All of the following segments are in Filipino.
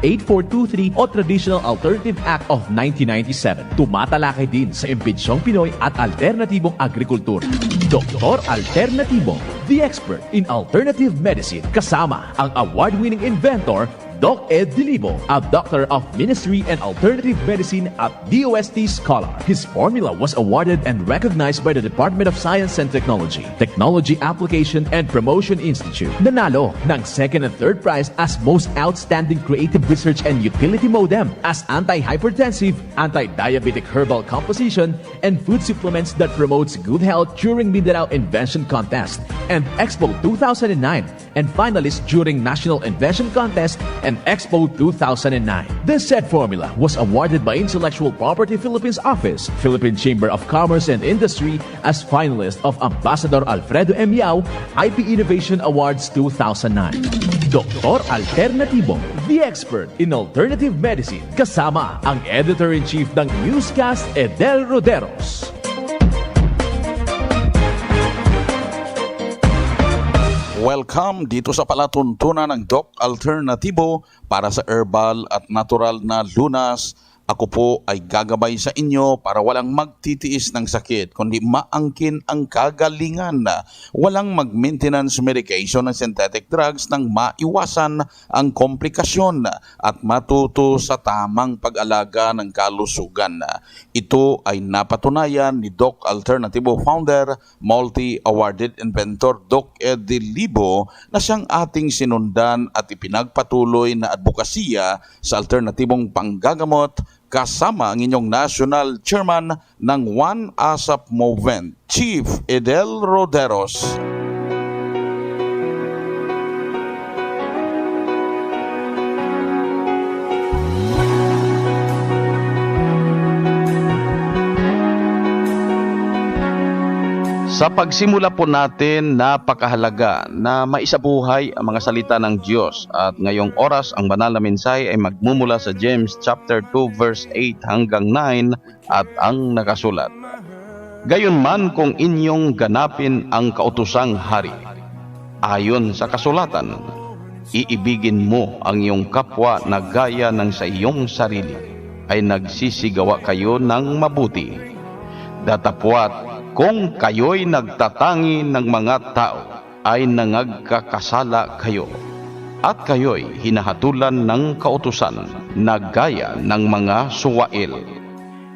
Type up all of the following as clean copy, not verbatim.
8423 o Traditional Alternative Act of 1997. Tumatalakay din sa imbitsyong Pinoy at alternatibong agrikultura. Doktor Alternatibo, the expert in alternative medicine, kasama ang award-winning inventor Doc Ed Dilibo, a doctor of ministry and alternative medicine at DOST Scholar. His formula was awarded and recognized by the Department of Science and Technology, Technology Application and Promotion Institute. Nanalo ng second and third prize as Most Outstanding Creative Research and Utility Modem, as anti-hypertensive, anti-diabetic herbal composition, and food supplements that promotes good health during Mindanao Invention Contest and Expo 2009, and finalist during National Invention Contest and Expo 2009. This said formula was awarded by Intellectual Property Philippines Office, Philippine Chamber of Commerce and Industry as finalist of Ambassador Alfredo M. Yao IP Innovation Awards 2009. Doktor Alternatibo, the expert in alternative medicine, kasama ang Editor-in-Chief ng Newscast, Edel Roderos. Welcome dito sa palatuntunan ng Doc Alternatibo para sa herbal at natural na lunas. Ako po ay gagabay sa inyo para walang magtitiis ng sakit, kundi maangkin ang kagalingan. Walang mag-maintenance medication ng synthetic drugs nang maiwasan ang komplikasyon at matuto sa tamang pag-alaga ng kalusugan. Ito ay napatunayan ni Doc Alternatibo founder, multi-awarded inventor Doc Ed Dilibo na siyang ating sinundan at ipinagpatuloy na advokasya sa alternatibong panggagamot kasama ang inyong National Chairman ng One ASAP Movement, Chief Edel Roderos. Sa pagsimula po natin, napakahalaga na maisabuhay ang mga salita ng Diyos. At ngayong oras, ang banal na mensahe ay magmumula sa James chapter 2 verse 8 hanggang 9 at ang nakasulat. Gayunman kung inyong ganapin ang kautusang hari, ayon sa kasulatan, iibigin mo ang iyong kapwa na gaya ng sa iyong sarili, ay nagsisigawa kayo ng mabuti. Datapwat, kung kayo'y nagtatangi ng mga tao, ay nangagkakasala kayo, at kayo'y hinahatulan ng kautusan na gaya ng mga suwail.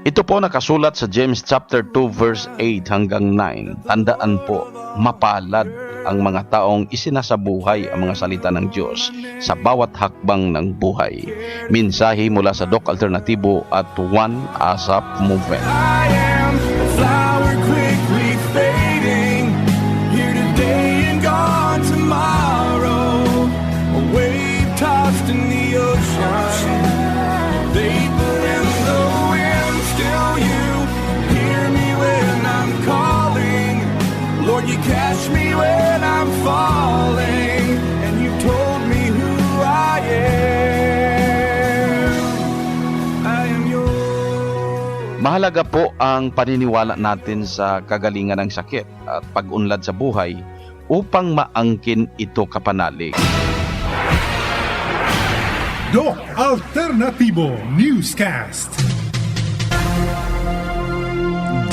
Ito po nakasulat sa James chapter 2 verse 8 hanggang 9. Tandaan po, mapalad ang mga taong isinasabuhay ang mga salita ng Diyos sa bawat hakbang ng buhay. Mensahe mula sa Doc Alternatibo at One ASAP Movement. I am a flower quickly fading, here today and gone tomorrow, a wave tossed in the ocean, vapor in the wind. Still you hear me when I'm calling, Lord, you catch me when I'm falling, and you told me who I am. I am yours. Mahalaga po ang paniniwala natin sa kagalingan ng sakit at pag-unlad sa buhay upang maangkin ito kapanalig. Doc Alternatibo Newscast.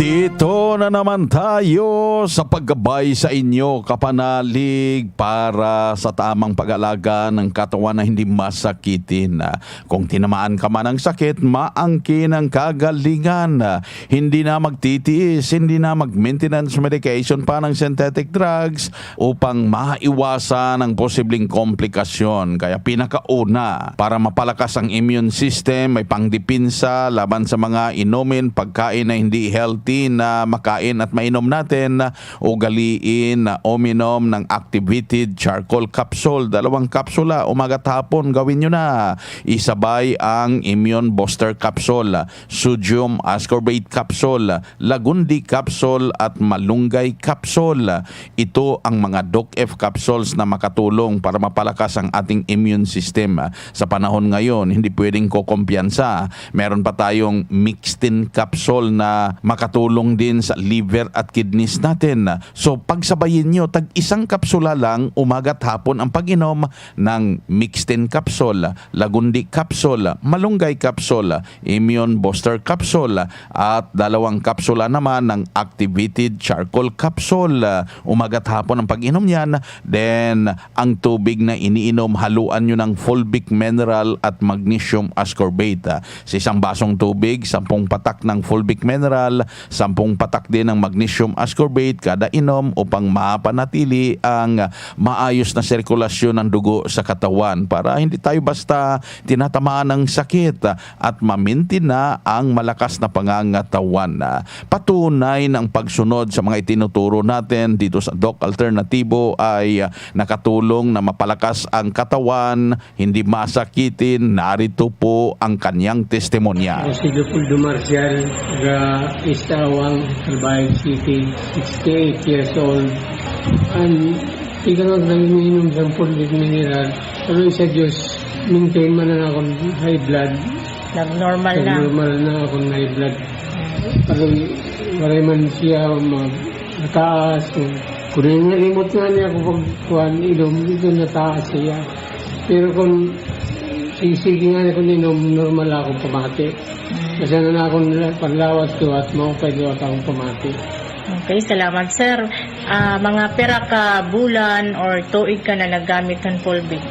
Dito na naman tayo sa paggabay sa inyo kapanalig para sa tamang pag-alaga ng katawan na hindi masakitin. Kung tinamaan ka man ng sakit, maangkin ang kagalingan. Hindi na magtitiis, hindi na mag-maintenance medication pa ng synthetic drugs upang maiwasan ang posibleng komplikasyon. Kaya pinakauna, para mapalakas ang immune system, may pangdipinsa laban sa mga inumin, pagkain na hindi healthy na makain at mainom natin, ugaliin na uminom ng activated charcoal capsule. 2 kapsula, umaga at hapon, gawin nyo na. Isabay ang immune booster capsule, sodium ascorbate capsule, lagundi capsule at malunggay capsule. Ito ang mga Doc F capsules na makatulong para mapalakas ang ating immune system. Sa panahon ngayon, hindi pwedeng kukumpiyansa. Meron pa tayong Mixtin capsule na makatulong makatulong din sa liver at kidneys natin. So pagsabayin nyo, tag isang kapsula lang umaga at hapon ang pag-inom ng Mixtin capsule, Lagundi capsule, Malunggay capsule, Immune Booster capsule, at 2 kapsula naman ng Activated Charcoal capsule. Umaga at hapon ang pag-inom niyan. Then ang tubig na iniinom, haluan nyo ng fulvic mineral at magnesium ascorbate. Sa isang basong tubig, 10 patak ng fulvic mineral, 10 patak din ng magnesium ascorbate kada inom upang mapanatili ang maayos na sirkulasyon ng dugo sa katawan para hindi tayo basta tinatamaan ng sakit at mamintin na ang malakas na pangangatawan. Patunay ng pagsunod sa mga itinuturo natin dito sa Doc Alternatibo ay nakatulong na mapalakas ang katawan, hindi masakitin. Narito po ang kanyang testimonya. Si Leopoldo Marcial, taga East Awang, Albay City, 68 years old. And ikaw nang umiinom sa fulvic mineral, pero sa Diyos, maintain man na akong high blood. Nag-normal na. Normal na akong high blood. Pero maray man siya nataas. Kung nalimot nga niya kung pagkuhan inom, ito nataas siya. Pero kung sige nga niya kung inom, normal akong pamati. Kasi na akong panlawat ko at maupay ko at akong pamati. Okay, salamat sir. Mga pera ka bulan or tuig ka na nagamit ng fulvic?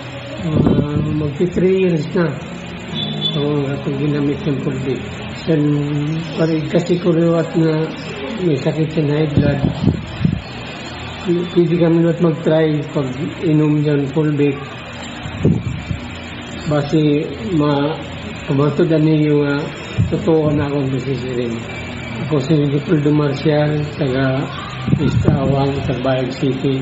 Magti 3 years na akong ginamit ng fulvic. Kasi kuriwat na may sakit sa high blood. Pwede kami na't mag-try pag inom dyan fulvic. Basi kumatudan niyo totoo na akong masisirin. Ako si Leopoldo Marcial, taga East Awang, Sarbayag City,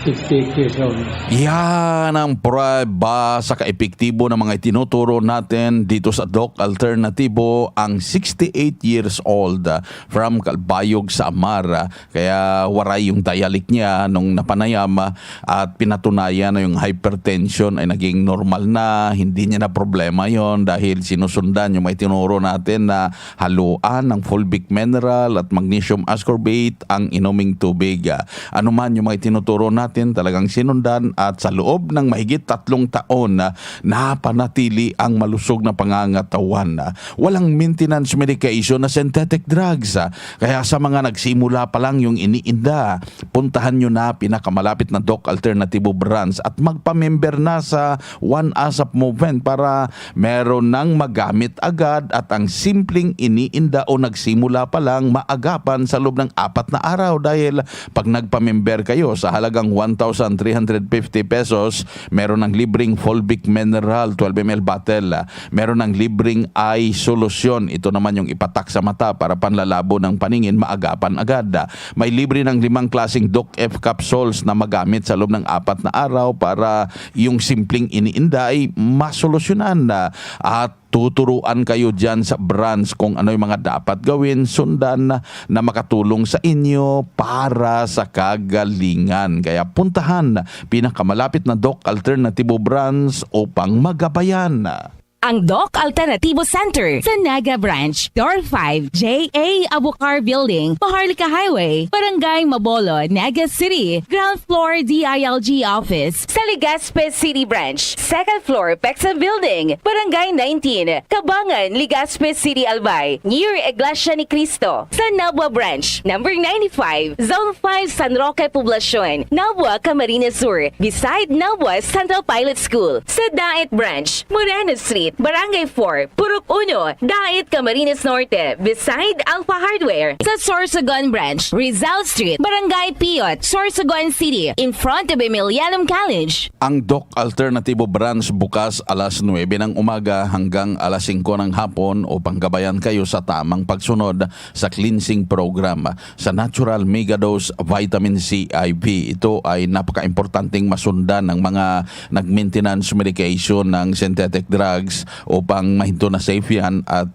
68 years old. Yan ang prueba sa kaepektibo ng mga itinuturo natin dito sa Doc Alternatibo, ang 68 years old from Calbayog sa Amar. Kaya waray yung dialik niya nung napanayam at pinatunayan na yung hypertension ay naging normal na, hindi niya na problema yon dahil sinusundan yung may tinuro natin na haluan ng fulvic mineral at magnesium ascorbate ang inuming tubig. Ano man yung mga tinuturo natin, talagang sinundan at sa loob ng mahigit 3 taon napanatili ang malusog na pangangatawan. Walang maintenance medication na synthetic drugs. Kaya sa mga nagsimula pa lang yung iniinda, puntahan nyo na pinakamalapit na Doc Alternatibo branch at magpa-member na sa One ASAP Movement para meron nang magamit agad at ang simpleng iniinda o nagsimula pa lang maagapan sa loob ng 4 na araw dahil pag nagpa-member kayo sa halagang 1,350 pesos, meron ng libreng fulvic mineral 12 ml bottle, meron ng libreng eye solution, ito naman yung ipatak sa mata para panlalabo ng paningin, maagapan agad. May libre ng 5 klaseng Doc F capsules na magamit sa loob ng 4 na araw para yung simpleng iniinda ay masolusyonan at tuturuan kayo dyan sa branch kung ano yung mga dapat gawin, sundan na makatulong sa inyo para sa kagalingan. Kaya puntahan pinakamalapit na Doc Alternatibo branch upang magabayan. Ang Doc Alternativo Center sa Naga Branch, Door 5, J.A. Abucar Building, Paharlika Highway, Barangay Mabolo, Naga City. Ground floor DILG Office sa Legazpi City Branch, second floor Pexa Building, Barangay 19, Kabangan, Legazpi City, Albay, near Iglesia ni Cristo. Sa Nabua Branch, number 95, Zone 5, San Roque Poblacion, Nabua, Camarines Sur, beside Nabua Central Pilot School. Sa Daet Branch, Moreno Street, Barangay 4, Purok 1, Daet, Camarines Norte, beside Alpha Hardware. Sa Sorsogon Branch, Rizal Street, Barangay Piot, Sorsogon City, in front of Emilianum College. Ang Doc Alternatibo branch bukas alas 9 ng umaga hanggang alas 5 ng hapon upang gabayan kayo sa tamang pagsunod sa cleansing program sa Natural Megadose Vitamin C IV. Ito ay napaka-importanting masundan ng mga nag-maintenance medication ng synthetic drugs upang mahinto na sa safe yan at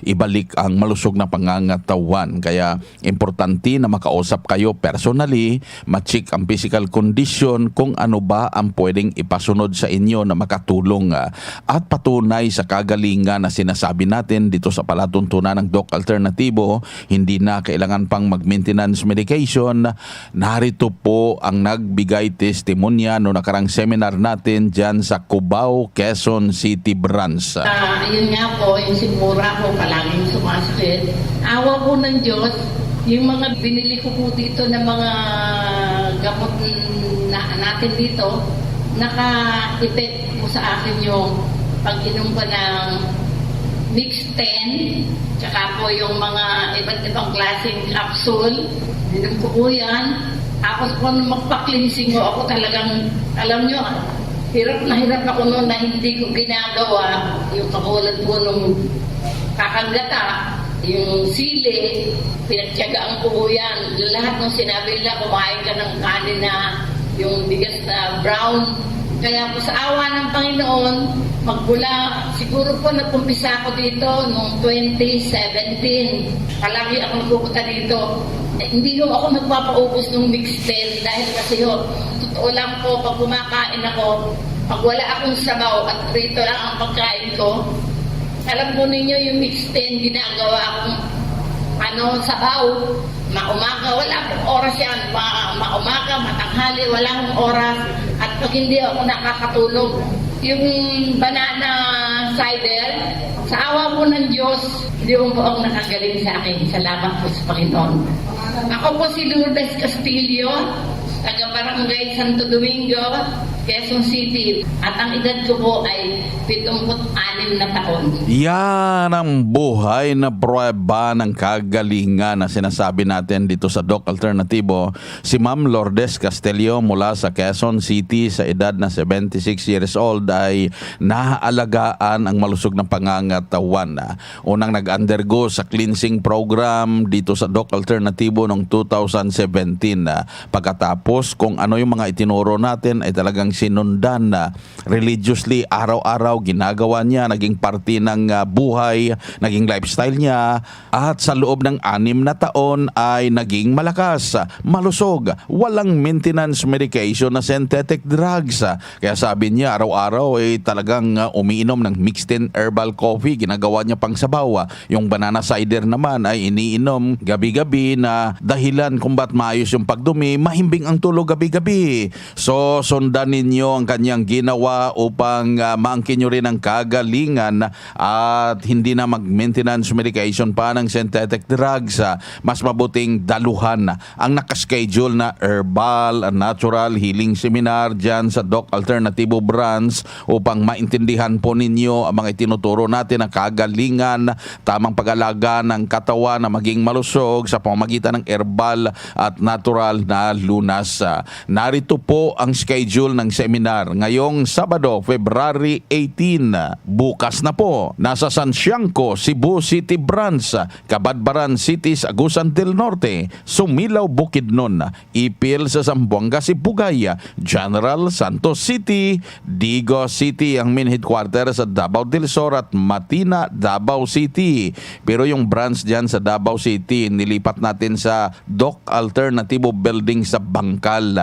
ibalik ang malusog na pangangatawan. Kaya importante na makausap kayo personally, ma-check ang physical condition kung ano ba ang pwedeng ipasunod sa inyo na makatulong at patunay sa kagalingan na sinasabi natin dito sa palatuntunan ng Doc Alternatibo. Hindi na kailangan pang mag-maintenance medication. Narito po ang nagbigay testimonya no nakarang seminar natin dyan sa Cubao, Quezon City branch. Yun nga po, yung sigmura ko palaging sumasakit. Awa po ng Diyos, yung mga binili ko po dito na mga gamot natin dito, naka-effect po sa akin yung pag-inom ko ng Mix 10, tsaka po yung mga iba't ibang klaseng capsule. Inom ko po yan. Tapos po nung magpa-cleansing ko, ako talagang, alam nyo, hirap ako noon na hindi ko ginagawa. Yung katulad po nung kakagata, yung sili, pinagtyagaan ko po yan. Lahat ng sinabi nila, kumain ka ng kanin na yung bigas na brown. Kaya po sa awa ng Panginoon, magmula, siguro po nagkumpisa ako dito noong 2017. Palagi ako nagpupunta dito. Hindi ho ako nagpapaubos ng Mix 10 dahil kasi ho, totoo lang po, pag kumakain ako, pag wala akong sabaw at rito lang ang pagkain ko, alam po ninyo yung Mix 10, ginagawa akong sabaw, maumaga, wala akong oras yan, maumaga, matanghali, wala akong oras, at pag hindi ako nakakatulog, yung banana cider, sa awa po ng Diyos, hindi po ang nakagaling sa akin. Salamat po sa Panginoon. Ako po si Lourdes Castillo, taga-Barangay Santo Domingo, Quezon City. At ang edad ko po ay 76 na taon. Yan ang buhay na pruweba ng kagalingan na sinasabi natin dito sa Doc Alternatibo. Si Ma'am Lourdes Castillo mula sa Quezon City sa edad na 76 years old ay nahaalagaan ang malusog ng pangangatawan. Unang nag-undergo sa cleansing program dito sa Doc Alternatibo noong 2017. Pagkatapos kung ano yung mga itinuro natin ay talagang sinundan na religiously, araw-araw ginagawa niya, naging parte ng buhay, naging lifestyle niya, at sa loob ng 6 na taon ay naging malakas, malusog, walang maintenance medication na synthetic drugs. Kaya sabi niya araw-araw ay talagang umiinom ng mixed in herbal coffee, ginagawa niya pang sabaw. Yung banana cider naman ay iniinom gabi-gabi na dahilan kung ba't maayos yung pagdumi, mahimbing ang tulog gabi-gabi. So sundan ninyo ang kanyang ginawa upang maangkin nyo rin ang kagalingan at hindi na mag-maintenance medication pa ng synthetic drugs. Mas mabuting daluhan ang nakaschedule na herbal, natural healing seminar dyan sa Doc Alternatibo branch upang maintindihan po ninyo ang mga itinuturo natin ng kagalingan, tamang pag-alaga ng katawan na maging malusog sa pamamagitan ng herbal at natural na lunas. Narito po ang schedule ng seminar ngayong Sabado, February 18. Bukas na po, nasa San Siangco, Cebu City Branch, Cabadbaran City, Agusan del Norte, Sumilaw, Bukidnon, Ipil sa Zamboanga, Sibugay, General Santos City, Digo City ang main headquarter sa Davao del Sur at Matina, Davao City. Pero yung branch dyan sa Davao City, nilipat natin sa Doc Alternatibo Building sa Bangkal.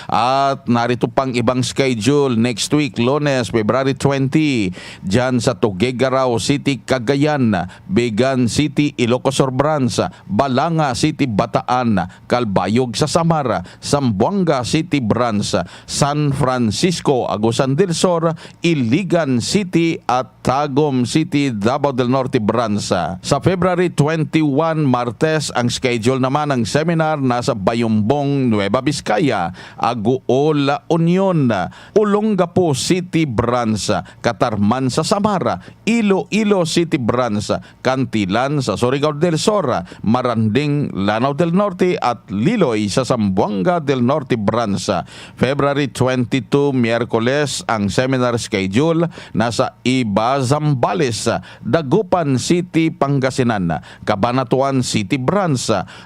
At narito pang ibang schedule next week, Lunes, February 20, dyan sa Tuguegarao City, Cagayan, Bigan City, Ilocos Sur Branch, Balanga City, Bataan, Calbayog sa Samar, Zamboanga City Branch, San Francisco, Agusan del Sur, Iligan City at Tagum City, Davao del Norte Branch. Sa February 21, Martes, ang schedule naman ng seminar nasa Bayumbong, Nueva Vizcaya, Aguol, La Union, Olongapo City Branch, Katarman sa Samara, Iloilo City Branch, Cantilan sa Surigao del Sur, Maranding, Lanao del Norte at Liloy sa Zamboanga del Norte Branch. February 22, Miyerkules, ang seminar schedule nasa Iba, Zambales, Dagupan City, Pangasinan, Cabanatuan City Branch,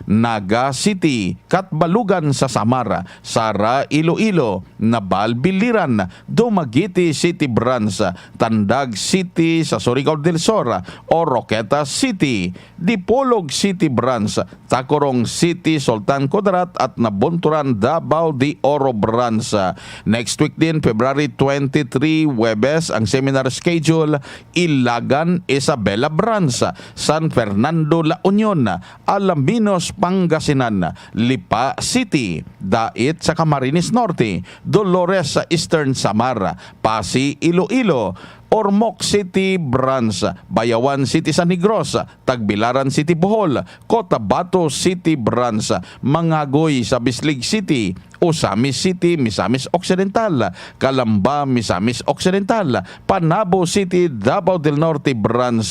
Naga City, Katbalugan sa Samara, Sara, Iloilo, Nabal Regional, Biliran, Dumaguete City Branch, Tandag City sa Surigao del Sur, Oroqueta City, Dipolog City Branch, Tacorong City, Sultan Kudarat at Nabunturan, Davao de Oro Branch. Next week din, February 23, Webes, ang seminar schedule, Ilagan, Isabela Branch, San Fernando, La Union, Alaminos, Pangasinan, Lipa City, Dait sa Camarines Norte, Dolores sa Eastern Samar, Pasig, Iloilo, Ormoc City Branch, Bayawan City San Negros, Tagbilaran City Bohol, Cotabato City Branch, Mangagoy sa Bislig City, Osamis City, Misamis Occidental, Calamba, Misamis Occidental, Panabo City, Davao del Norte Branch.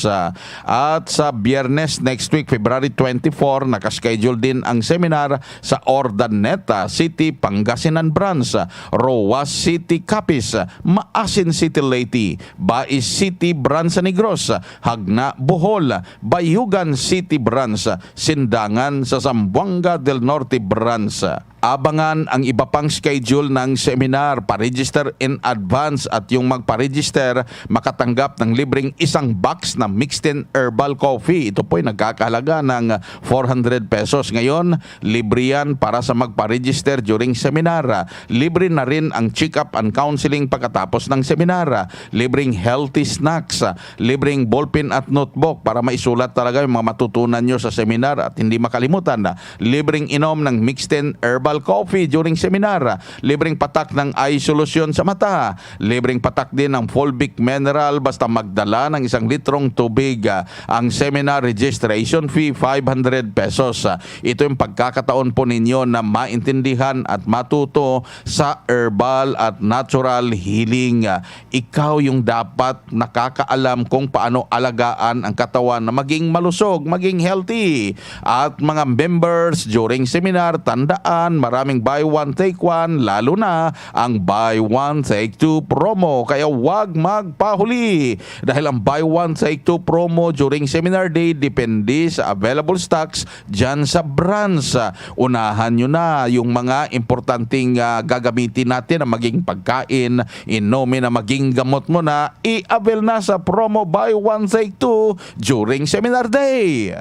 At sa Biyernes next week, February 24, nakaschedule din ang seminar sa Ordaneta City, Pangasinan Branch, Roas City, Capiz, Maasin City, Leyte, Bais City Branch sa Negros, Hagna Bohol, Bayugan City Branch, Sindangan sa Zamboanga del Norte Branch. Abangan ang iba pang schedule ng seminar, pa-register in advance at yung magpa-register makatanggap ng libreng isang box na mixed in herbal coffee. Ito po ay nagkakahalaga ng 400 pesos. Ngayon, libre yan para sa magpa-register during seminar. Libre na rin ang check-up and counseling pagkatapos ng seminar. Libreng healthy snacks, libreng ballpen at notebook para maisulat talaga yung mga matutunan nyo sa seminar at hindi makalimutan. Libreng inom ng mixed in herbal coffee during seminar, libreng patak ng eye solution sa mata, libreng patak din ng fulvic mineral basta magdala ng 1 litrong tubig. Ang seminar registration fee 500 pesos. Ito yung pagkakataon po ninyo na maintindihan at matuto sa herbal at natural healing. Ikaw yung dapat nakakaalam kung paano alagaan ang katawan na maging malusog, maging healthy. At mga members during seminar, tandaan, maraming buy one take one, lalo na ang buy one take two promo. Kaya wag magpahuli dahil ang buy one take two promo during seminar day depende sa available stocks dyan sa branch. Unahan nyo na yung mga importanteng gagamitin natin na maging pagkain, inumin na maging gamot mo na, i-avail na sa promo buy one take two during seminar day.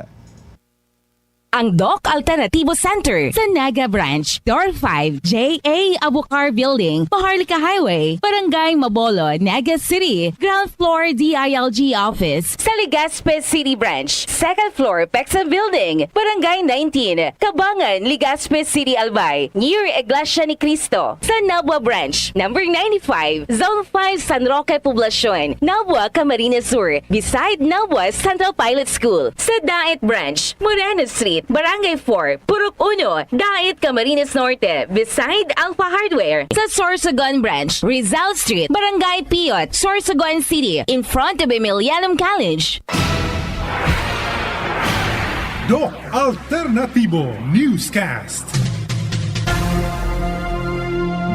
Ang Doc Alternativo Center sa Naga Branch, Door 5, J.A. Abukar Building, Maharlika Highway, Barangay Mabolo, Naga City, ground floor DILG office. Sa Legazpi City Branch, second floor Pexa Building, Barangay 19, Kabangan, Legazpi City, Albay, near Iglesia ni Cristo. Sa Nabua Branch, number 95, Zone 5, San Roque Poblacion, Nabua, Camarines Sur, beside Nabua Central Pilot School. Sa Dait Branch, Moreno Street, Barangay 4, Purok 1, Dait, Camarines Norte, beside Alpha Hardware. Sa Sorsogon Branch, Rizal Street, Barangay Piot, Sorsogon City, in front of Emilianum College. Doc Alternativo Newscast.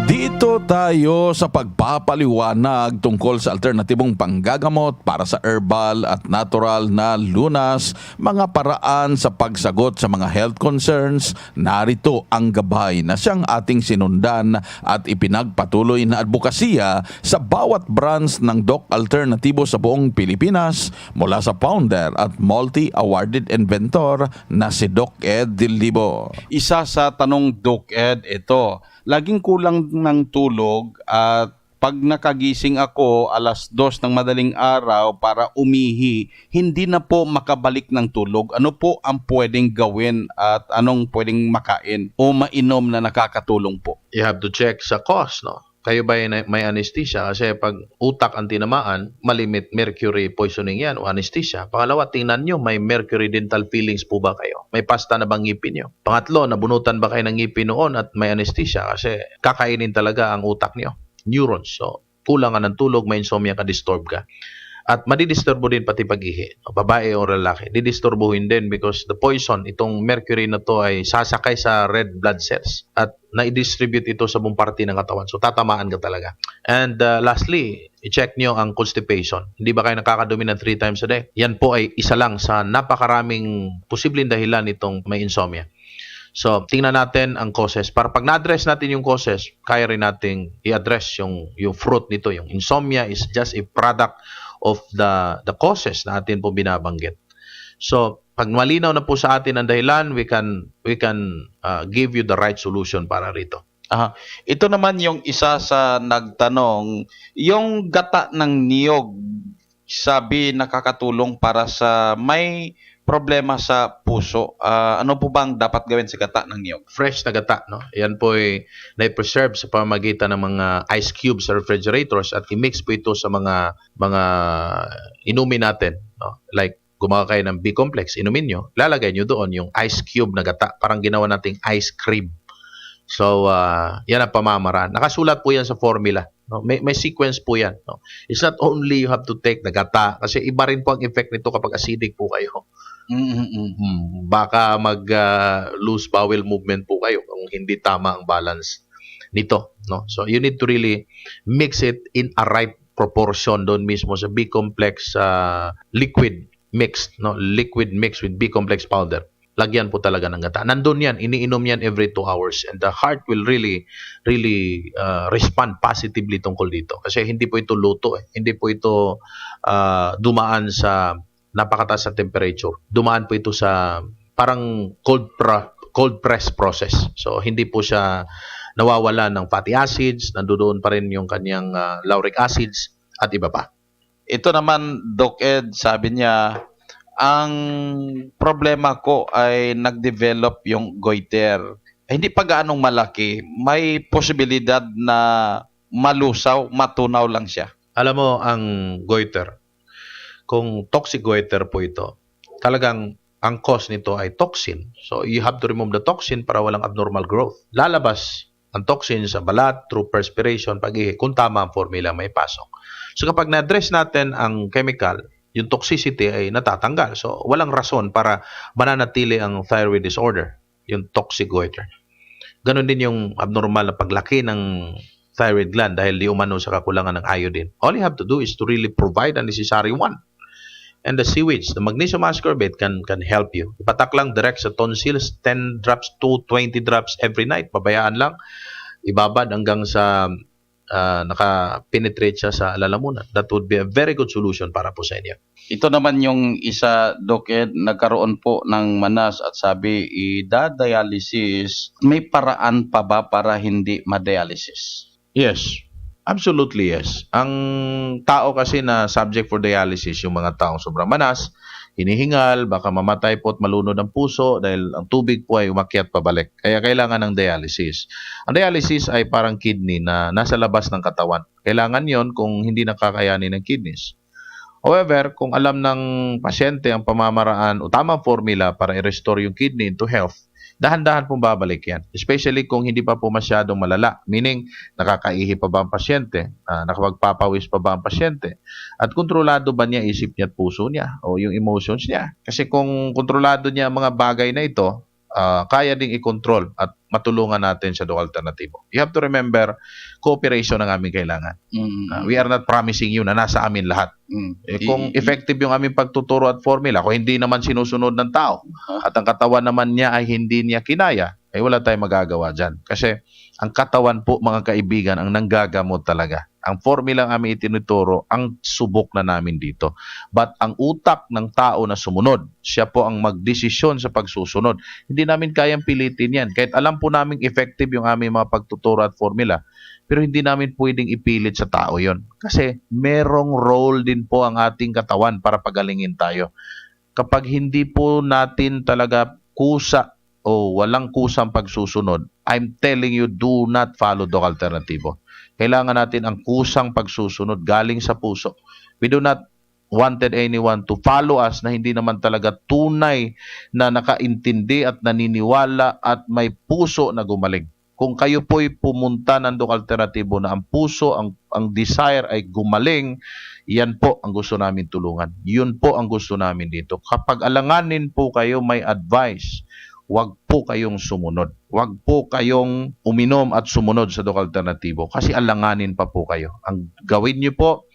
Dito tayo sa pagpapaliwanag tungkol sa alternatibong panggagamot para sa herbal at natural na lunas, mga paraan sa pagsagot sa mga health concerns. Narito ang gabay na siyang ating sinundan at ipinagpatuloy na advokasya sa bawat branch ng Doc Alternativo sa buong Pilipinas mula sa founder at multi-awarded inventor na si Doc Ed Dilibo. Isa sa tanong Doc Ed, ito, laging kulang ng tulog at pag nakagising ako 2:00 ng madaling araw para umihi, hindi na po makabalik ng tulog. Ano po ang pwedeng gawin at anong pwedeng makain o mainom na nakakatulong po? You have to check sa cause, no? Kayo ba may anesthesia? Kasi pag utak ang tinamaan, malimit mercury poisoning yan o anesthesia. Pangalawa, tingnan nyo, may mercury dental fillings po ba kayo? May pasta na bang ngipin nyo? Pangatlo, nabunutan ba kayo ng ngipin noon at may anesthesia? Kasi kakainin talaga ang utak nyo. Neurons. So, kulang ka ng tulog, may insomnia ka, disturb ka. At madidisturbo din pati pag-ihi. Babae o lalaki. Didisturbuhin din because the poison, itong mercury na to ay sasakay sa red blood cells. At na-distribute ito sa buong parte ng katawan. So, tatamaan ka talaga. And lastly, i-check nyo ang constipation. Hindi ba kayo nakakadumi ng 3 times a day? Yan po ay isa lang sa napakaraming posibleng dahilan itong may insomnia. So, tingnan natin ang causes. Para pag na-address natin yung causes, kaya rin nating i-address yung fruit nito. Yung insomnia is just a product of the causes na atin po binabanggit. So, pag malinaw na po sa atin ang dahilan, we can give you the right solution para rito. Ito naman yung isa sa nagtanong, yung gata ng niyog, sabi nakakatulong para sa may problema sa puso. Ano po bang dapat gawin sa gata ng niyog? Fresh na gata, no? Yan po ay na-preserve sa pamamagitan ng mga ice cubes sa refrigerators at i-mix po ito sa mga inumin natin, no? Like gumagawa kayo ng B-complex, inumin nyo, lalagay nyo doon yung ice cube na gata, parang ginawa nating ice cream. So, yan ang pamamaraan. Nakasulat po yan sa formula. No? May sequence po yan. No? It's not only you have to take the gata, kasi iba rin po ang effect nito kapag acidic po kayo. Baka mag-loose bowel movement po kayo kung hindi tama ang balance nito. No? So, you need to really mix it in a right proportion doon mismo sa B-complex liquid mixed. No? Liquid mixed with B-complex powder. Lagyan po talaga ng gata. Nandun yan, iniinom yan every 2 hours and the heart will really respond positively tungkol dito. Kasi hindi po ito luto. Hindi po ito dumaan sa napakataas na temperature. Dumaan po ito sa parang cold press process. So, hindi po siya nawawala ng fatty acids, nandoon pa rin yung kanyang lauric acids at iba pa. Ito naman, Doc Ed, sabi niya, ang problema ko ay nag-develop yung goiter. Hindi pa gaanong malaki. May posibilidad na malusaw, matunaw lang siya. Alam mo, ang goiter, kung toxic goiter po ito, talagang ang cause nito ay toxin. So, you have to remove the toxin para walang abnormal growth. Lalabas ang toxin sa balat through perspiration, pag-ihi, kung tama ang formula may pasok. So, kapag na-address natin ang chemical, yung toxicity ay natatanggal. So, walang rason para mananatili ang thyroid disorder, yung toxic goiter. Ganon din yung abnormal na paglaki ng thyroid gland dahil di umano sa kakulangan ng iodine. All you have to do is to really provide the necessary one. And the sewage, the magnesium ascorbate can help you. Ipatak lang direct sa tonsils, 10 drops to 20 drops every night. Pabayaan lang. Ibabad hanggang sa naka-penetrate siya sa lalamunan. That would be a very good solution para po sa inyo. Ito naman yung isa, Doc Ed, nagkaroon po ng manas at sabi, i-dialysis. May paraan pa ba para hindi ma-dialysis? Yes. Absolutely yes. Ang tao kasi na subject for dialysis, yung mga taong sobrang manas, hinihingal, baka mamatay po at malunod ang puso dahil ang tubig po ay umakyat pabalik. Kaya kailangan ng dialysis. Ang dialysis ay parang kidney na nasa labas ng katawan. Kailangan yon kung hindi nakakayanin ng kidneys. However, kung alam ng pasyente ang pamamaraan o tamang formula para i-restore yung kidney into health, dahan-dahan pong babalik yan. Especially kung hindi pa po masyadong malala. Meaning, nakakaihi pa ba ang pasyente? Nakapagpapawis pa ba ang pasyente? At kontrolado ba niya isip niya at puso niya? O yung emotions niya? Kasi kung kontrolado niya ang mga bagay na ito, kaya ding i-control at matulungan natin sa Doc Alternatibo. You have to remember, cooperation ang aming kailangan. We are not promising you na nasa amin lahat. Kung effective yung aming pagtuturo at formula, kung hindi naman sinusunod ng tao, at ang katawan naman niya ay hindi niya kinaya, ay wala tayong magagawa dyan. Kasi ang katawan po, mga kaibigan, ang nanggagamot talaga. Ang formula ang aming itinuturo, ang subok na namin dito. But ang utak ng tao na sumunod, siya po ang magdesisyon sa pagsusunod. Hindi namin kayang pilitin yan. Kahit alam po namin effective yung aming mga pagtuturo at formula, pero hindi namin pwedeng ipilit sa tao yon. Kasi merong role din po ang ating katawan para pagalingin tayo. Kapag hindi po natin talaga kusa o walang kusang pagsusunod, I'm telling you, do not follow Doc Alternatibo. Kailangan natin ang kusang pagsusunod galing sa puso. We do not wanted anyone to follow us na hindi naman talaga tunay na nakaintindi at naniniwala at may puso na gumaling. Kung kayo po'y pumunta ng Doc Alternatibo na ang puso, ang desire ay gumaling, yan po ang gusto namin tulungan. Yun po ang gusto namin dito. Kapag alanganin po kayo, may advice. Huwag po kayong sumunod. Huwag po kayong uminom at sumunod sa Doc Alternatibo kasi alanganin pa po kayo. Ang gawin niyo po,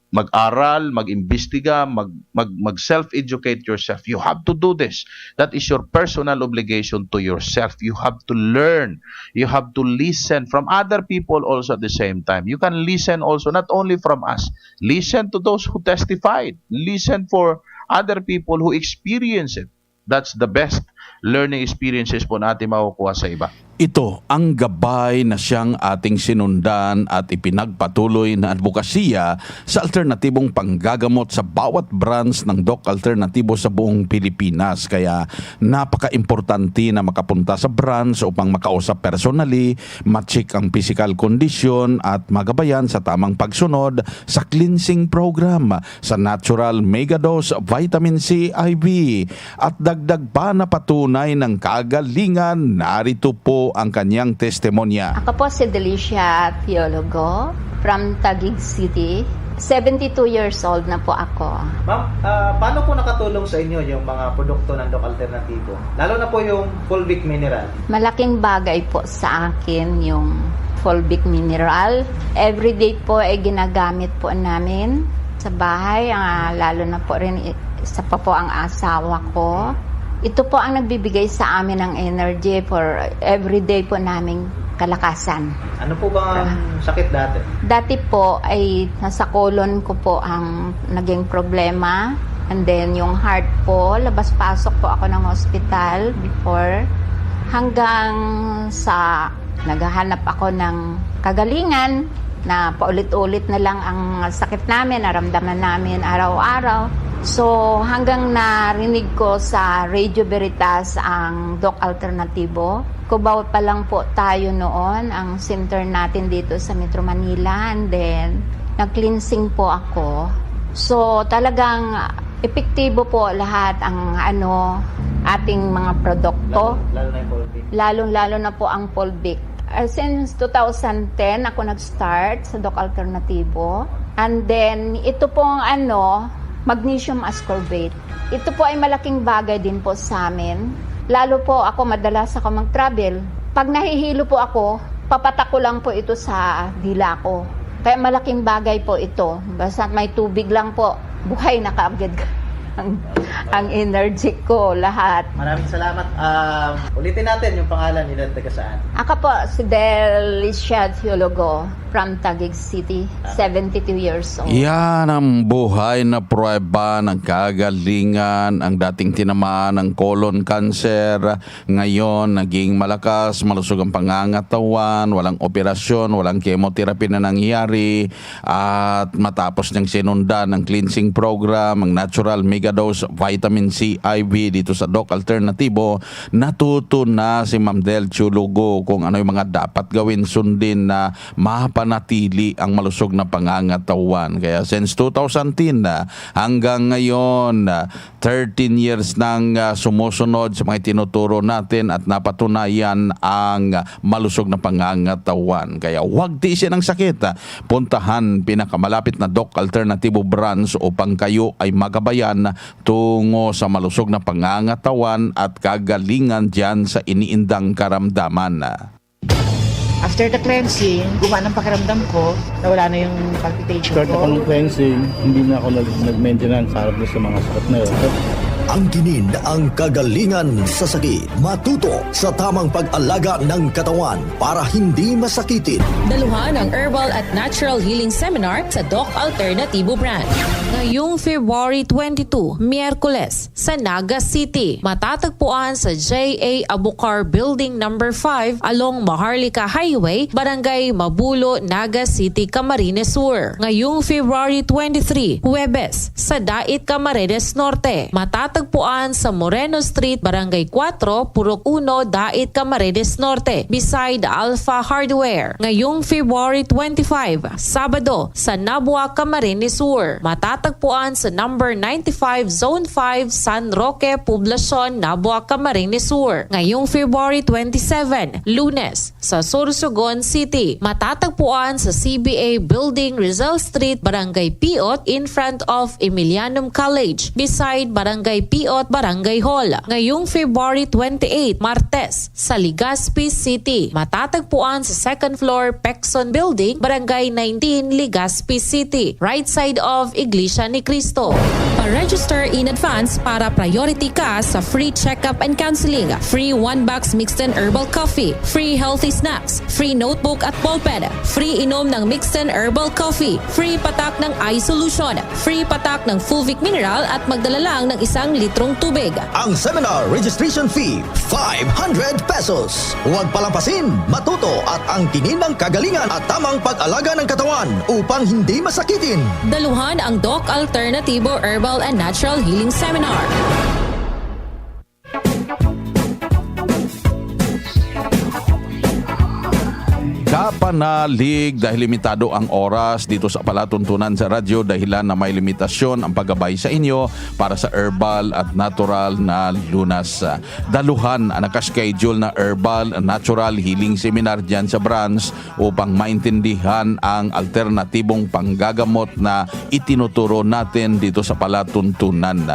mag-aral, mag-imbestiga, mag-self-educate yourself. You have to do this. That is your personal obligation to yourself. You have to learn. You have to listen from other people also at the same time. You can listen also not only from us. Listen to those who testified. Listen for other people who experience it. That's the best learning experiences po natin makukuha sa iba. Ito ang gabay na siyang ating sinundan at ipinagpatuloy na advokasya sa alternatibong panggagamot sa bawat branch ng Doc Alternatibo sa buong Pilipinas. Kaya napaka-importante na makapunta sa branch upang makausap personally, ma-check ang physical condition at magabayan sa tamang pagsunod sa cleansing program sa Natural Megadose Vitamin C IV. At dagdag pa na patunay ng kagalingan, narito po ang kanyang testimonya. Ako po si Delicia Theologo from Taguig City. 72 years old na po ako. Ma'am, paano po nakatulong sa inyo yung mga produkto ng Doc Alternatibo? Lalo na po yung fulvic mineral. Malaking bagay po sa akin yung fulvic mineral. Everyday po ay ginagamit po namin sa bahay. Lalo na po rin isa pa po ang asawa ko. Ito po ang nagbibigay sa amin ng energy for everyday po naming kalakasan. Ano po ba ang sakit dati? Dati po ay nasa colon ko po ang naging problema. And then yung heart po, labas-pasok po ako ng hospital before. Hanggang sa naghahanap ako ng kagalingan na paulit-ulit na lang ang sakit namin, naramdaman namin araw-araw. So hanggang narinig ko sa Radio Veritas ang Doc Alternatibo. Cubao pa lang po tayo noon, ang center natin dito sa Metro Manila. And then nag-cleansing po ako. So talagang epektibo po lahat ang ating mga produkto. Lalo na yung fulvic. Lalo na po ang fulvic. Since 2010 ako nag-start sa Doc Alternatibo. And then ito pong magnesium ascorbate. Ito po ay malaking bagay din po sa amin. Lalo po ako, madalas ako mag-travel. Pag nahihilo po ako, papatak ko lang po ito sa dila ko. Kaya malaking bagay po ito. Basta may tubig lang po, buhay na kaagad ang energy ko, lahat. Maraming salamat. Ulitin natin yung pangalan nila, taga saan? Ako po, si Delicia Theologo from Taguig City, 72 years old. Yan ang buhay na pruweba ng kagalingan. Ang dating tinamaan ng colon cancer, ngayon naging malakas, malusog ang pangangatawan, walang operasyon, walang chemotherapy na nangyari, at matapos niyang sinundan ng cleansing program, ang Natural Megadose Vitamin C IV dito sa Doc Alternatibo, natuto na si Ma'am Del Chulugo kung ano yung mga dapat gawin, sundin na mapanatili ang malusog na pangangatawan. Kaya since 2010 hanggang ngayon, 13 years nang sumusunod sa mga tinuturo natin at napatunayan ang malusog na pangangatawan. Kaya huwag tiisin ang sakit. Puntahan pinakamalapit na Doc Alternatibo branch upang kayo ay magabayan tungo sa malusog na pangangatawan at kagalingan dyan sa iniindang karamdaman. After the cleansing, gumana ang pakiramdam ko, nawala na yung palpitation Start ako ng cleansing, hindi na ako nag-maintenance harap sa mga sakit na yun. Angkinin ang kagalingan sa sakit. Matuto sa tamang pag-alaga ng katawan para hindi masakitin. Daluhan ang Herbal at Natural Healing Seminar sa Doc Alternatibo Branch. Ngayong February 22, Miyerkules, sa Naga City. Matatagpuan sa J.A. Abucar Building No. 5 along Maharlika Highway, Barangay Mabulo, Naga City, Camarines Sur. Ngayong February 23, Huwebes, sa Dait, Camarines Norte. Matatagpuan sa Moreno Street, Barangay 4, Purok 1, Dait, Camarines Norte, beside Alpha Hardware. Ngayong February 25, Sabado, sa Nabua, Camarines Sur. Matatagpuan sa number 95 Zone 5, San Roque, Poblacion, Nabua, Camarines Sur. Ngayong February 27, Lunes, sa Sur Sorsogon City. Matatagpuan sa CBA Building, Rizal Street, Barangay Piot, in front of Emilianum College, beside Barangay Piot, Barangay Hall. Ngayong February 28, Martes, sa Legazpi City. Matatagpuan sa second floor Pexon Building, Barangay 19, Legazpi City, right side of Iglesia ni Cristo. Pa-register in advance para priority ka sa free check-up and counseling, free 1-box mixed and herbal coffee, free healthy snacks, free notebook at ballpen, free inom ng mixed and herbal coffee, free patak ng eye solution, free patak ng Fulvic mineral at magdala lang ng 1 litrong tubig. Ang seminar registration fee, 500 pesos. Huwag palampasin, matuto at ang tinin ng kagalingan at tamang pag-alaga ng katawan upang hindi masakitin. Daluhan ang Doc Alternativo Herbal and Natural Healing Seminar. Kapanalig dahil limitado ang oras dito sa palatuntunan sa radyo dahilan na may limitasyon ang paggabay sa inyo para sa herbal at natural na lunas. Daluhan ang nakaschedule na herbal and natural healing seminar dyan sa branch upang maintindihan ang alternatibong panggagamot na itinuturo natin dito sa palatuntunan.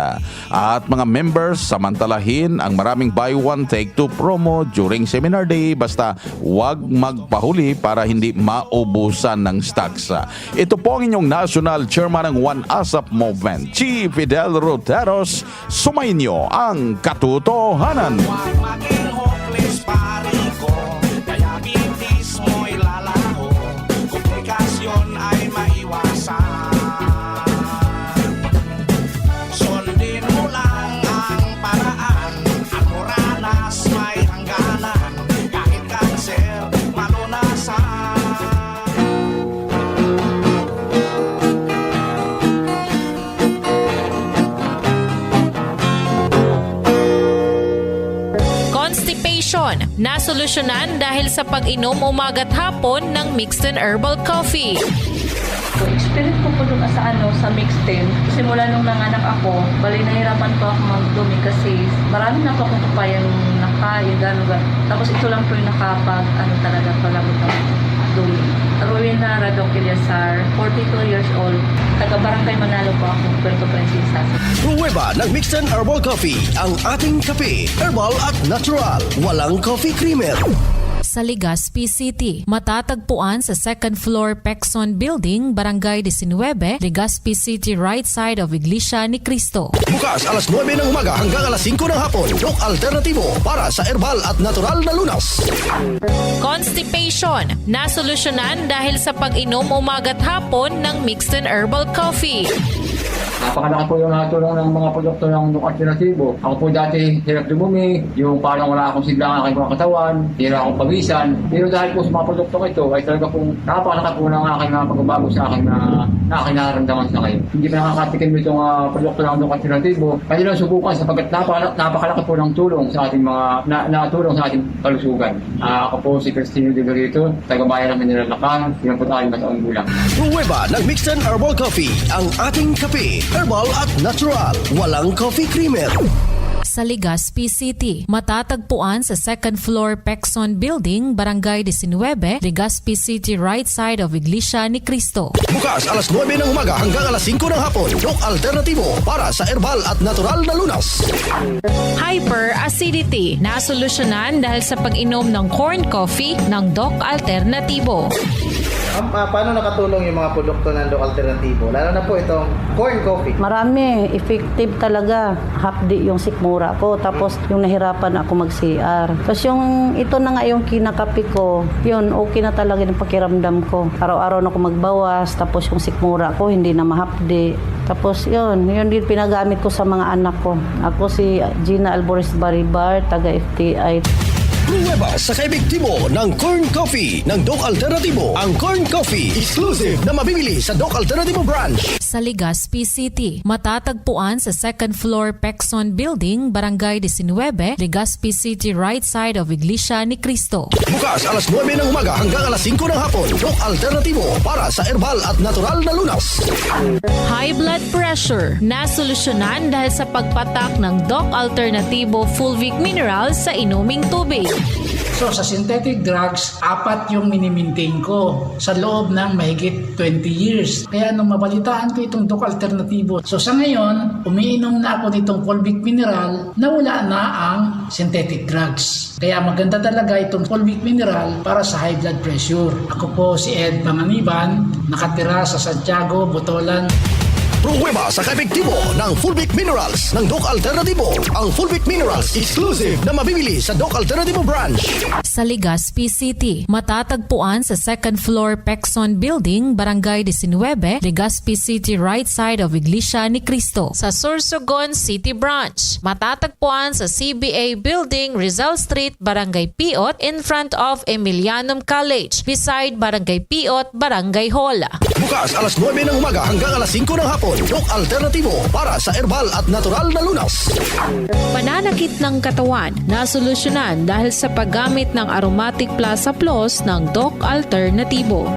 At mga members, samantalahin ang maraming buy one take two promo during seminar day, basta wag magpahuli para hindi maubusan ng stocks. Ito po ang inyong National Chairman ng One ASAP Movement, Chief Fidel Roteros. Sumainyo ang katotohanan. Nasolusyonan dahil sa pag-inom umaga't hapon ng mixed and herbal coffee. Experience ko po doon sa mixed in. Simula nung nanganak ako, bali nahirapan po ako magdumi kasi marami na po akong papayang nakain, gano'n. Tapos ito lang po yung talaga palabot ako dumi. Rowena Radong Ilyasar, 42 years old. Taga-Barangay Manalo po ako, Puerto Princesa. Pruweba ng Mixed and Herbal Coffee, ang ating kape, herbal at natural. Walang coffee creamer. Sa Legazpi City, matatagpuan sa second floor Pexon Building, Barangay 19, Legazpi City, right side of Iglesia ni Cristo. Bukas alas 9 ng umaga hanggang alas 5 ng hapon. Doc Alternativo para sa herbal at natural na lunas. Constipation, nasolusyonan dahil sa pag-inom umaga't hapon ng mixed and herbal coffee. Napakalaki po yung natulong ng mga produkto ng Doc Alternativo. Ako po dati hirap dumumi, yung parang wala akong sigla ng aking mga katawan, hirap akong pawisan. Pero dahil po sa mga produkto ito, ay talaga pong napakalaki po ng aking pagbabago sa aking nararamdaman sa kayo. Hindi pa nakakatikim itong produkto ng Doc Alternativo. Kaya lang subukan sapagkat napakalaki po ng tulong sa ating mga natulong sa ating kalusugan. Ako po si Cristino De Garrito, taga-bayan ng Mineral Lacan, yun po tayo mataong gulang. Pruweba ng Mixed and Herbal Coffee, ang ating kape, herbal at natural. Walang coffee creamer. Sa Legazpi City, matatagpuan sa second floor Pexon Building, Barangay 19, Legazpi City, right side of Iglesia ni Cristo. Bukas alas 9 ng umaga hanggang alas 5 ng hapon. Doc Alternativo para sa herbal at natural na lunas. Hyperacidity, nasolusyonan dahil sa pag-inom ng corn coffee ng Doc Alternativo. Paano nakatulong yung mga produkto ng Doc Alternativo? Lalo na po itong corn coffee. Marami, effective talaga. Hapdi yung sikmura ko. Tapos yung nahirapan ako mag-CR. Tapos yung ito na nga yung kinakapi ko, yun, okay na talaga yung pakiramdam ko. Araw-araw na ako magbawas. Tapos yung sikmura ko, hindi na mahapdi. Tapos yun din pinagamit ko sa mga anak ko. Ako si Gina Alboris Baribar, taga-FTI. Pruweba sa kaebektibo ng corn coffee ng Doc Alternativo. Ang corn coffee, exclusive na mabibili sa Doc Alternativo branch. Sa Legazpi City, matatagpuan sa second floor Pexon Building, Barangay 19, Legazpi City, right side of Iglesia ni Cristo. Bukas alas 9 ng umaga hanggang alas 5 ng hapon. Doc Alternativo para sa herbal at natural na lunas. High blood pressure, nasolusyonan dahil sa pagpatak ng Doc Alternativo Fulvic Mineral sa inuming tubig. So sa synthetic drugs, 4 yung minimaintain ko sa loob ng mahigit 20 years. Kaya nung mabalitaan ko itong Doc Alternatibo, so sa ngayon, umiinom na ako nitong fulvic mineral na wala na ang synthetic drugs. Kaya maganda talaga itong fulvic mineral para sa high blood pressure. Ako po si Ed Panganiban, nakatira sa Santiago, Botolan. Pruweba sa kaepektibo ng Fulvic Minerals ng Doc Alternatibo. Ang Fulvic Minerals exclusive na mabibili sa Doc Alternatibo branch. Sa Legazpi City, matatagpuan sa second floor Pexon Building, Barangay 19, Legazpi City, right side of Iglesia ni Cristo. Sa Sorsogon City Branch, matatagpuan sa CBA Building, Rizal Street, Barangay Piot, in front of Emilianum College, beside Barangay Piot, Barangay Hall. Bukas alas 9 ng umaga hanggang alas 5 ng hapon. Doc Alternatibo para sa herbal at natural na lunas. Pananakit ng katawan na solusyonan dahil sa paggamit ng Aromatic Plaza Plus ng Doc Alternatibo.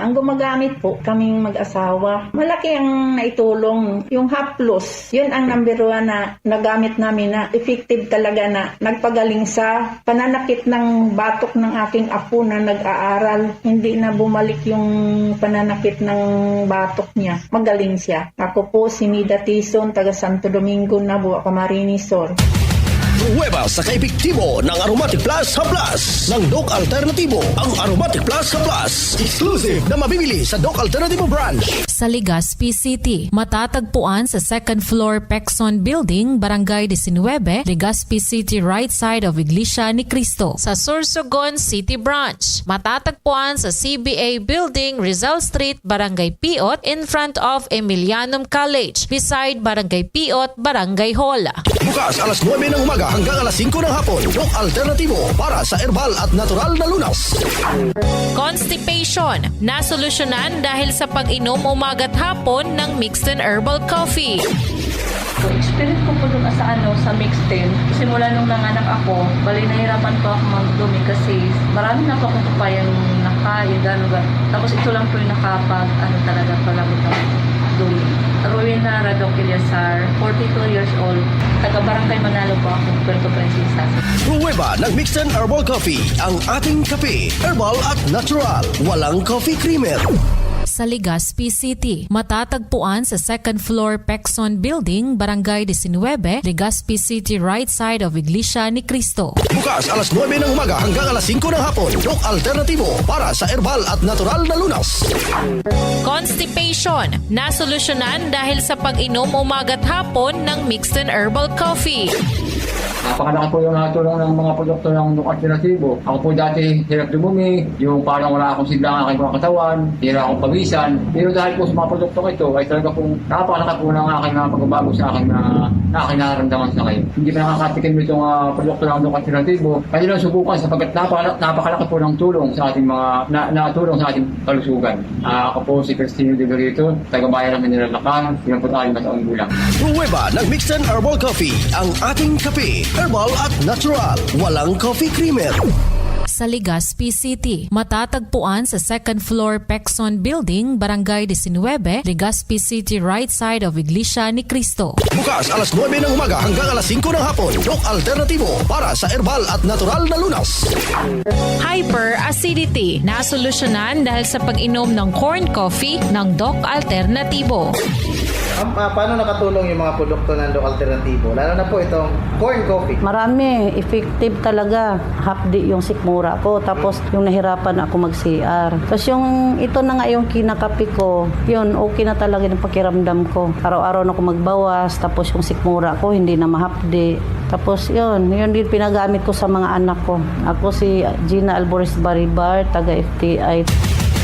Ang gumagamit po kaming mag-asawa, malaki ang naitulong. Yung Haplos, yun ang number 1 na nagamit namin na effective talaga na nagpagaling sa pananakit ng batok ng aking apo na nag-aaral. Hindi na bumalik yung pananakit ng batok niya. Magaling siya. Ako po si Nida Tison, taga Santo Domingo, Nabua, Camarines Sur. Pruweba sa kaepektibo ng Aromatic Plus Haplas ng Doc Alternatibo. Ang Aromatic Plus Haplas, exclusive na mabibili sa Doc Alternatibo branch. Sa Legazpi City, matatagpuan sa second floor Pexon Building, Barangay 19, Legazpi City, right side of Iglesia ni Cristo. Sa Sorsogon City Branch, matatagpuan sa CBA Building, Rizal Street, Barangay Piot, in front of Emilianum College, beside Barangay Piot, Barangay Hall. Bukas alas 9 ng umaga hanggang alas 5 ng hapon. Doc Alternatibo para sa herbal at natural na lunas. Constipation na solusyonan dahil sa pag-inom umaga't hapon ng mixed and herbal coffee. So, experience ko po dun sa mixed 10. Simula nung nanganak ako, bali nahirapan po ako magdumi kasi marami na po akong kapayang nakain, gano'n. Tapos ito lang po yung talaga palabot ng dumi. Rowena Radok Ilyasar, 42 years old. Taga-Barangay Manalo po ako, Puerto Princesa. Pruweba ng Mixed and Herbal Coffee, ang ating kape, herbal at natural. Walang coffee creamer. Sa Legazpi City, matatagpuan sa second floor Pexon Building, Barangay 19, Legazpi City, right side of Iglesia ni Cristo. Bukas alas 9 ng umaga hanggang alas 5 ng hapon. Doc Alternatibo para sa herbal at natural na lunas. Constipation na solusyonan dahil sa pag-inom umaga't hapon ng mixed and herbal coffee. Napakalaki po yung natulong ng mga produkto ng Doc Alternatibo. Ako po dati hirap dumumi, yung parang wala akong sigla ng aking mga katawan, hirap akong pawisan. Pero dahil po sa mga produkto ito, ay talaga pong napakalaki po ng aking pagbabago sa aking nararamdaman sa ngayon. Hindi pa nakakatikim itong produkto ng Doc Alternatibo. Kasi lang subukan sapagkat napakalaki po ng tulong sa ating mga natulong sa ating kalusugan. Ako po si Cristino De Garrito, taga-bayan ng Mineral Lacan, 54 taong gulang. Pruweba ng Mixed and Herbal Coffee, ang ating kape, herbal at natural. Walang coffee creamer. Sa Legazpi City, matatagpuan sa second floor Pexon Building, Barangay 19, Legazpi City, right side of Iglesia ni Cristo. Bukas alas 9 ng umaga hanggang alas 5 ng hapon. Doc Alternatibo para sa herbal at natural na lunas. Hyperacidity na solusyonan dahil sa pag-inom ng corn coffee ng Doc Alternatibo. Paano nakatulong yung mga produkto ng Doc Alternatibo? Lalo na po itong corn coffee. Marami, effective talaga. Hapdi yung sikmura ko. Tapos yung nahirapan ako mag-CR. Tapos yung ito na nga yung kinakapi ko, yun, okay na talaga yung pakiramdam ko. Araw-araw na ako magbawas. Tapos yung sikmura ko, hindi na mahapdi. Tapos yun din pinagamit ko sa mga anak ko. Ako si Gina Alboris Baribar, taga FTI.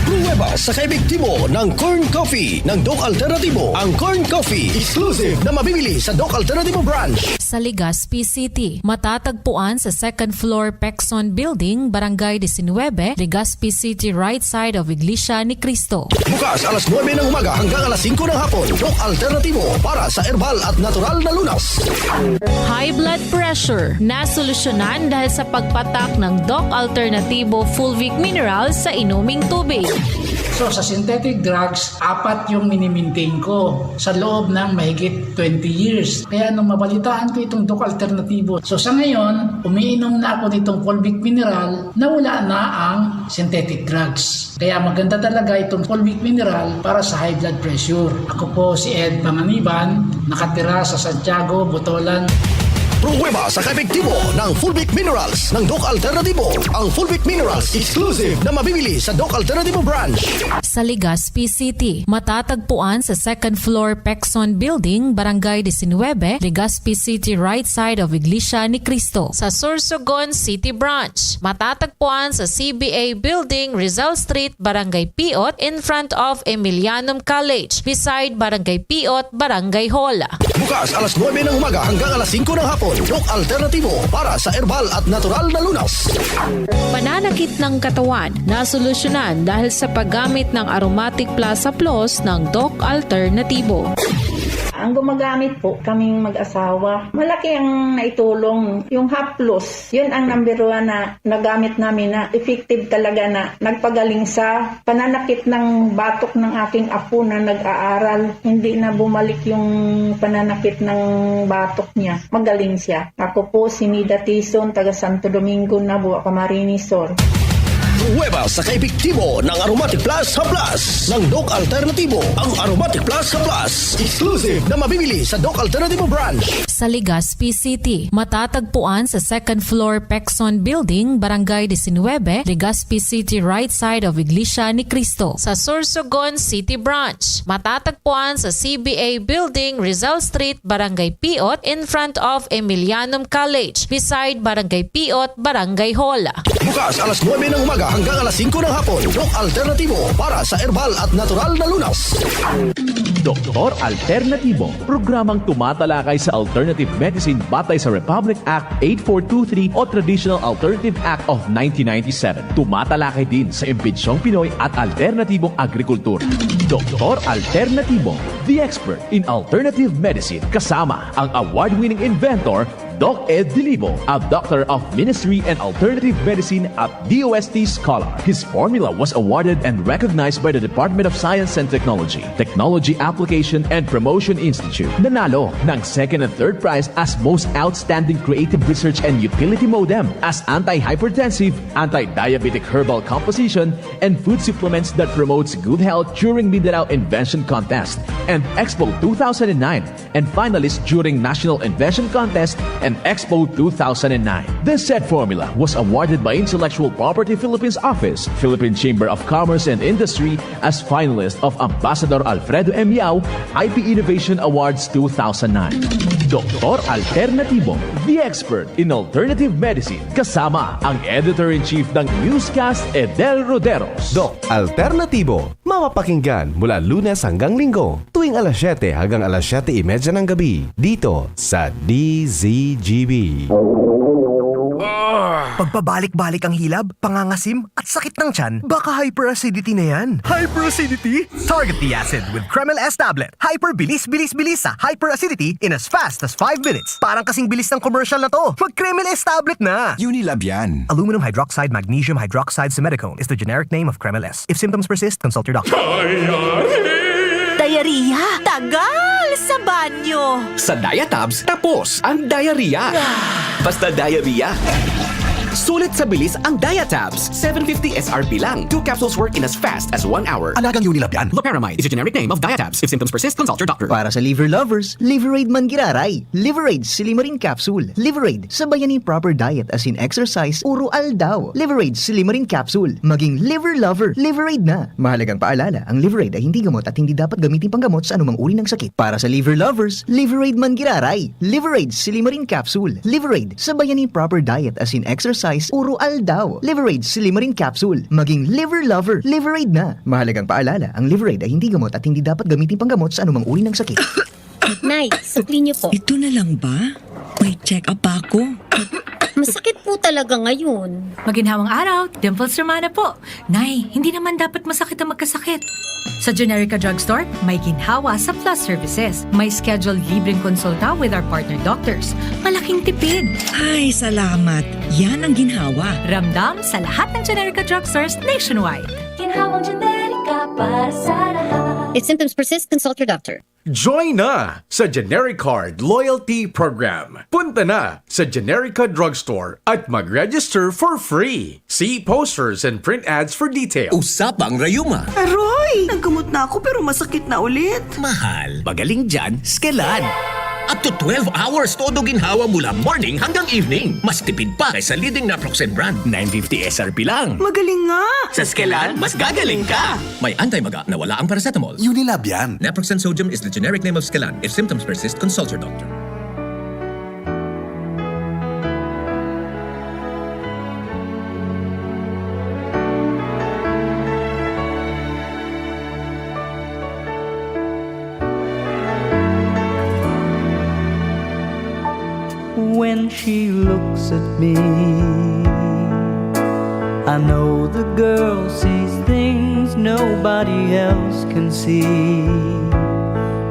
Pruweba sa kaepektibo ng corn coffee ng Doc Alternatibo. Ang corn coffee, exclusive na mabibili sa Doc Alternatibo branch. Sa Legazpi City, matatagpuan sa second floor Pexon Building, Barangay 19, Legazpi City, right side of Iglesia ni Cristo. Bukas alas 9 ng umaga hanggang alas 5 ng hapon. Doc Alternatibo para sa herbal at natural na lunas. High blood pressure na solusyonan dahil sa pagpatak ng Doc Alternatibo Fulvic Mineral sa inuming tubig. So sa synthetic drugs, 4 yung minimaintain ko sa loob ng mahigit 20 years. Kaya nung mabalitaan ko itong Doc Alternativo, so sa ngayon, umiinom na ako nitong Colbic Mineral na wala na ang synthetic drugs. Kaya maganda talaga itong Colbic Mineral para sa high blood pressure. Ako po si Ed Panganiban, nakatira sa Santiago, Botolan. Pruweba sa kaepektibo ng Fulvic Minerals ng Doc Alternativo. Ang Fulvic Minerals exclusive na mabibili sa Doc Alternativo branch. Sa Legazpi City, matatagpuan sa second floor Pexon Building, Barangay 19, Legazpi City, right side of Iglesia ni Cristo. Sa Sorsogon City Branch, matatagpuan sa CBA Building, Rizal Street, Barangay Piot, in front of Emilianum College, beside Barangay Piot, Barangay Hall. Bukas alas 9 ng umaga hanggang alas 5 ng hapon. Doc Alternativo para sa herbal at natural na lunas. Pananakit ng katawan na solusyonan dahil sa paggamit ng Aromatic Plaza Plus ng Doc Alternativo. Ang gumagamit po kaming mag-asawa, malaki ang naitulong. Yung Haplos, yun ang number 1 na nagamit namin na effective talaga na nagpagaling sa pananakit ng batok ng aking apo na nag-aaral. Hindi na bumalik yung pananakit ng batok niya. Magaling siya. Ako po si Mida Tison, taga Santo Domingo, Nabua, Camarines Sur. Pruweba sa kaepektibo ng Aromatic Plus Plus ng Doc Alternativo. Ang Aromatic Plus Plus exclusive na mabibili sa Doc Alternativo branch. Sa Legazpi City, matatagpuan sa second floor Pexon Building, Barangay 19, Legazpi City, right side of Iglesia ni Cristo. Sa Sorsogon City Branch, matatagpuan sa CBA Building, Rizal Street, Barangay Piot, in front of Emilianum College, beside Barangay Piot, Barangay Hall. Bukas alas 9 ng umaga hanggang alas 5 ng hapon. Doc Alternativo para sa herbal at natural na lunas. Doktor Alternativo, programang tumatalakay sa alternative medicine batay sa Republic Act 8423 o Traditional Alternative Act of 1997. Tumatalakay din sa impinsyong Pinoy at alternatibong agrikultura. Doktor Alternativo, the expert in alternative medicine, kasama ang award-winning inventor Doc Ed Dilibo, a doctor of ministry and alternative medicine at DOST Scholar. His formula was awarded and recognized by the Department of Science and Technology, Technology Application and Promotion Institute. Nanalo ng second and third prize as Most Outstanding Creative Research and Utility Modem, as anti-hypertensive, anti-diabetic herbal composition, and food supplements that promotes good health during Mindanao Invention Contest and Expo 2009, and finalist during National Invention Contest and Expo 2009. This said formula was awarded by Intellectual Property Philippines Office, Philippine Chamber of Commerce and Industry as finalist of Ambassador Alfredo M. Yao IP Innovation Awards 2009. Doktor Alternativo, the expert in alternative medicine, kasama ang editor-in-chief ng newscast Edel Roderos. Doc Alternativo, mapapakinggan mula Lunes hanggang Linggo, tuwing alas 7 hanggang alas 7:30 ng gabi, dito sa DZGB. Pagpabalik-balik ang hilab, pangangasim, at sakit ng tiyan, baka hyperacidity na yan. Hyperacidity? Target the acid with Kremel S tablet. Hyper bilis sa hyperacidity in as fast as 5 minutes. Parang kasing bilis ng commercial na to. Mag Kremel S tablet na. Unilab yan. Aluminum hydroxide magnesium hydroxide simethicone is the generic name of Kremel S. If symptoms persist, consult your doctor. Diarrhea? Tagal sa banyo. Sa Diatabs, tapos ang diarrhea. Basta diarrhea. Sulit sa bilis ang Diatabs. 750 SRP lang. 2 capsules work in as fast as 1 hour. Alagang Unilab yan. Loperamide is a generic name of Diatabs. If symptoms persist, consult your doctor. Para sa liver lovers, Liverade Mangiraray. Liverade Silimarin Capsule. Liverade, sabayan ni proper diet as in exercise, puro aldaw. Liverade Silimarin Capsule. Maging liver lover, Liverade na. Mahalagang paalala, ang Liverade ay hindi gamot at hindi dapat gamitin panggamot sa anumang uri ng sakit. Para sa liver lovers, Liverade Mangiraray. Liverade Silimarin Capsule. Liverade, sabayan ni proper diet as in exercise, puro aldaw. Liverade Silimarin Capsule. Maging liver lover, Liverade na. Mahalagang paalala, ang Liverade ay hindi gamot at hindi dapat gamitin panggamot sa anumang uri ng sakit. Nay, supli niyo po. Ito na lang ba? May check-up ako. Masakit po talaga ngayon. Maginhawang araw, Dimples Romana po. Nay, hindi naman dapat masakit ang magkasakit. Sa Generica Drugstore, may ginhawa sa Plus Services. May scheduled libreng konsulta with our partner doctors. Malaking tipid. Ay, salamat. Yan ang ginhawa. Ramdam sa lahat ng Generica Drugstores nationwide. Ginhawang Generica. ka para sa lahat. If symptoms persist, consult your doctor. Join na sa GeneriCard Loyalty Program. Punta na sa Generica Drugstore at mag-register for free. See posters and print ads for details. Usapang rayuma. Aroy! Naggamot na ako pero masakit na ulit. Mahal. Magaling dyan, Skelan. Up to 12 hours todo ginhawa mula morning hanggang evening. Mas tipid pa kaysa leading naproxen brand. 950 SRP lang. Magaling nga! Sa Skelan, mas gagaling ka! May anti-maga na wala ang paracetamol. Unilab yan. Naproxen sodium is the generic name of Skelan. If symptoms persist, consult your doctor. When she looks at me, I know the girl sees things nobody else can see.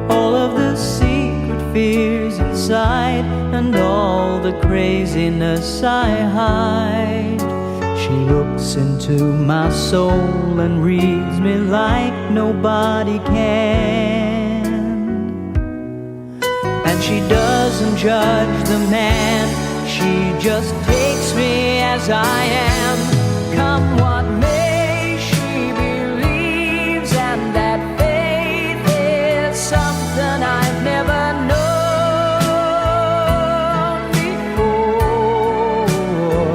All of the secret fears inside and all the craziness I hide. She looks into my soul and reads me like nobody can. And she doesn't judge the man, she just takes me as I am. Come what